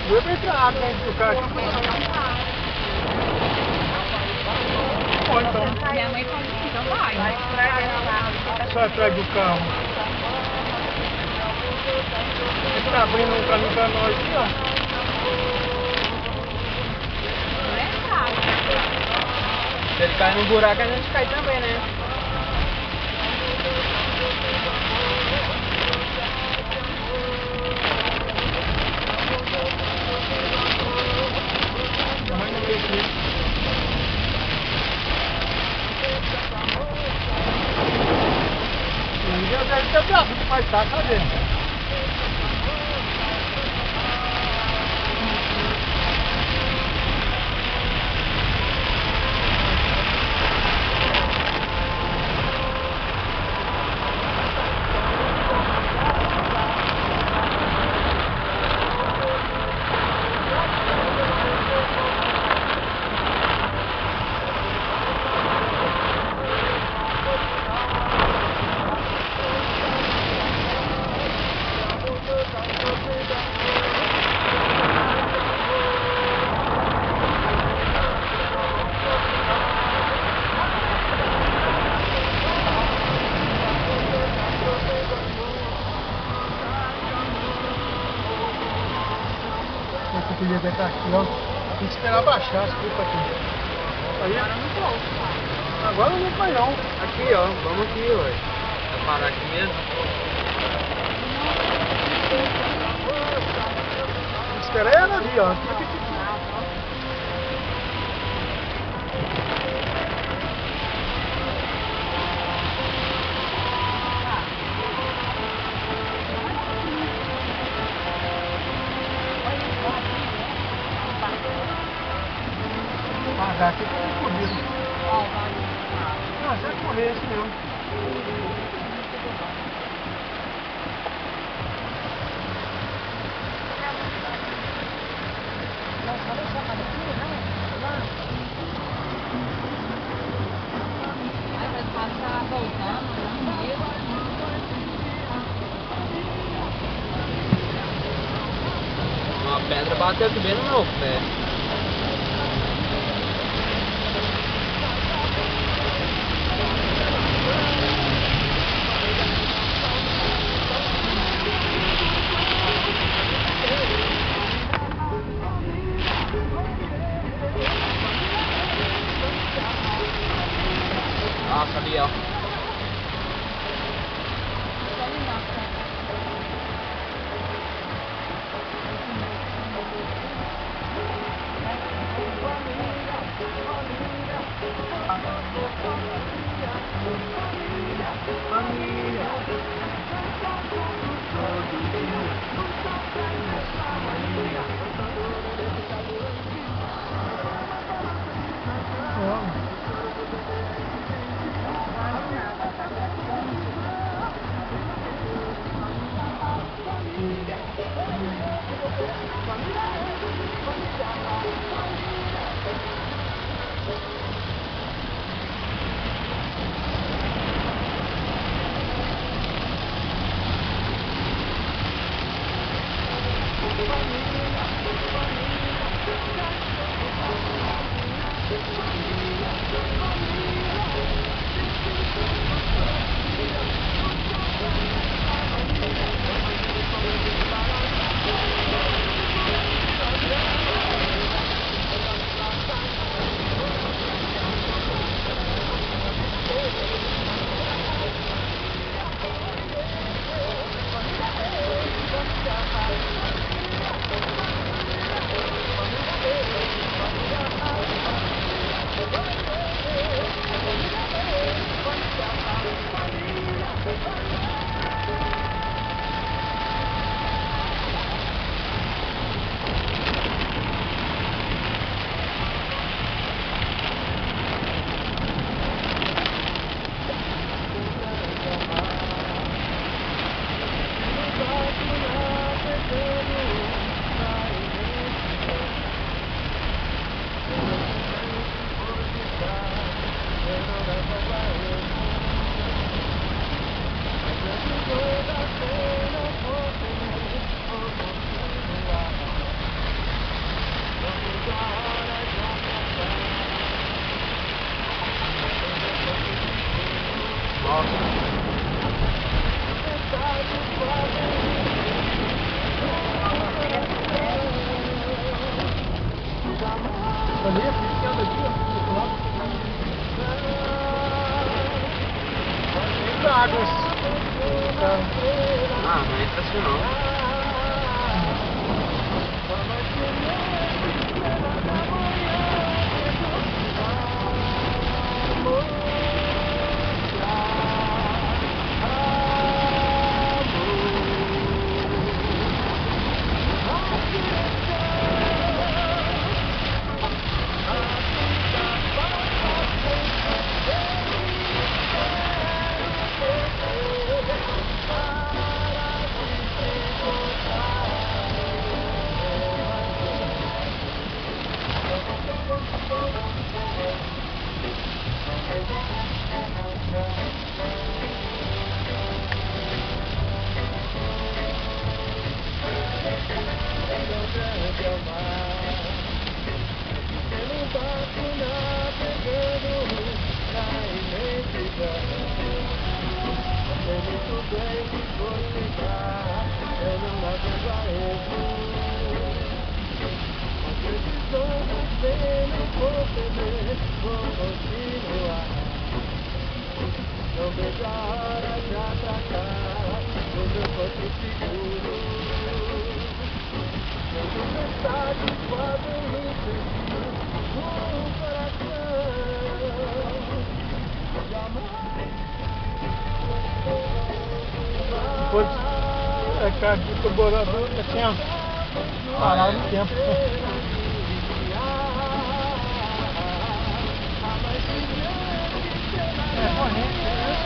Vou entrar água dentro do carro. Bom, então. Minha mãe falou, então vai. Só atrás do carro. Ele tá abrindo um caminho pra nós aqui, ó. Não é fácil. Se ele cair no buraco, a gente cai também, né? Já deve ter braço que faz tá, cadê? Você podia aguentar aqui, ó. Tem que esperar baixar as culpas aqui. Aí. Agora não vou. Agora não vai não. Aqui, ó. Vamos aqui, ué. Vai parar aqui mesmo? Tem que esperar ela ali, ó. Pagar aqui tem que correr. Não, vai correr esse mesmo. Aí vai passar voltando, não viu? Uma pedra bateu aqui bem no meu pé. Nossa, ali, ó. ali, que anda aqui, ó. Do outro lado. Muita água esse carro. Ah, não entra assim não. Não vejo a hora de atracar no meu porto seguro. Meu tempestade quase me feriu no coração. Jamais. Depois é que a descarburadora tinha parado no tempo. É, corrente.